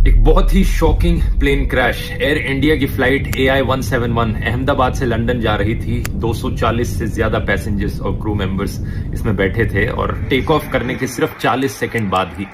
एक बहुत ही shocking plane crash. Air India की फ्लाइट AI-171 अहमदाबाद से लंदन जा रही थी। 240 से ज्यादा पैसेंजर्स और क्रू मेंबर्स इसमें बैठे थे और टेक ऑफ करने के सिर्फ 40 सेकंड बाद ही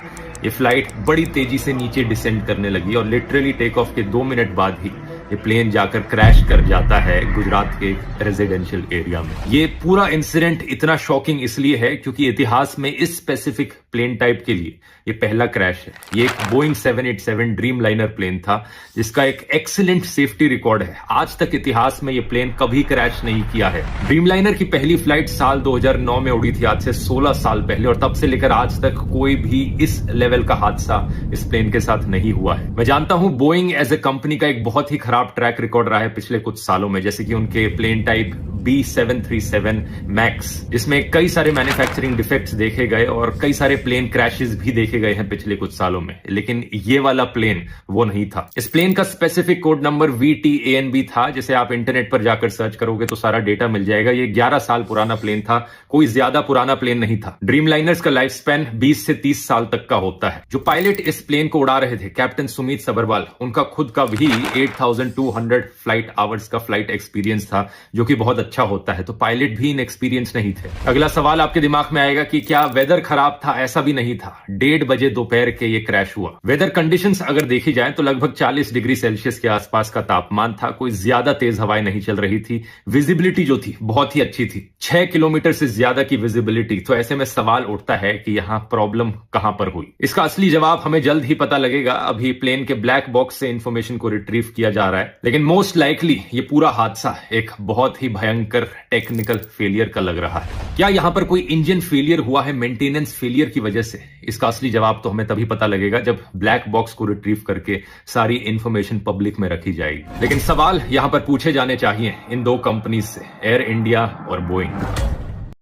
ये फ्लाइट बड़ी तेजी से नीचे डिसेंड करने लगी और लिटरली टेक ऑफ के 2 मिनट बाद ही ये प्लेन जाकर क्रैश कर जाता है गुजरात के रेजिडेंशियल एरिया में। ये पूरा इंसिडेंट इतना शॉकिंग इसलिए है क्योंकि इतिहास में इस स्पेसिफिक प्लेन टाइप के लिए ये पहला क्रैश है। ये एक बोइंग 787 ड्रीम लाइनर प्लेन था जिसका एक एक्सीलेंट सेफ्टी रिकॉर्ड है। आज तक इतिहास में ये प्लेन कभी क्रैश नहीं किया है। ड्रीम लाइनर की पहली फ्लाइट साल 2009 में उड़ी थी, आज से 16 साल पहले, और तब से लेकर आज तक कोई भी इस लेवल का हादसा इस प्लेन के साथ नहीं हुआ है। मैं जानता हूं बोइंग एज ए कंपनी का एक बहुत ही खराब ट्रैक रिकॉर्ड रहा है पिछले कुछ सालों में, जैसे कि उनके प्लेन टाइप B737 मैक्स, जिसमें कई सारे मैन्युफैक्चरिंग डिफेक्ट्स देखे गए और कई सारे प्लेन क्रैशेस भी देखे गए हैं पिछले कुछ सालों में, लेकिन ये वाला प्लेन वो नहीं था। इस प्लेन का स्पेसिफिक कोड नंबर VTANB था, जिसे आप इंटरनेट पर जाकर सर्च करोगे तो सारा डेटा मिल जाएगा। ये 11 साल पुराना प्लेन था, कोई ज्यादा पुराना प्लेन नहीं था। ड्रीम लाइनर्स का लाइफ स्पैन 20 से 30 साल तक का होता है। जो पायलट इस प्लेन को उड़ा रहे थे, कैप्टन सुमित सबरवाल, उनका खुद का भी 8200 फ्लाइट आवर्स का फ्लाइट एक्सपीरियंस था, जो कि बहुत अच्छा होता है। तो पायलट भी इनएक्सपीरियंस नहीं थे। अगला सवाल आपके दिमाग में आएगा कि क्या वेदर खराब था? ऐसा भी नहीं था। 1:30 बजे दोपहर के ये क्रैश हुआ। वेदर कंडीशंस अगर देखी जाए तो लगभग 40 डिग्री सेल्सियस के आसपास का तापमान था। कोई ज्यादा तेज हवाएं नहीं चल रही थी। विजिबिलिटी जो थी बहुत ही अच्छी थी, 6 किलोमीटर से ज्यादा की विजिबिलिटी। तो ऐसे में सवाल उठता है कि यहां प्रॉब्लम कहां पर हुई। इसका असली जवाब हमें जल्द ही पता लगेगा। अभी प्लेन के ब्लैक बॉक्स से इंफॉर्मेशन को रिट्रीव किया जा रहा है, लेकिन मोस्ट लाइकली ये पूरा हादसा एक बहुत ही भयंकर टेक्निकल फेलियर का लग रहा है। क्या यहां पर कोई इंजन फेलियर हुआ है मेंटेनेंस फेलियर की वजह से? इसका असली जवाब तो हमें तभी पता लगेगा जब ब्लैक बॉक्स को रिट्रीव करके सारी इंफॉर्मेशन पब्लिक में रखी जाएगी। लेकिन सवाल यहां पर पूछे जाने चाहिए इन दो कंपनीज से, एयर इंडिया और बोइंग।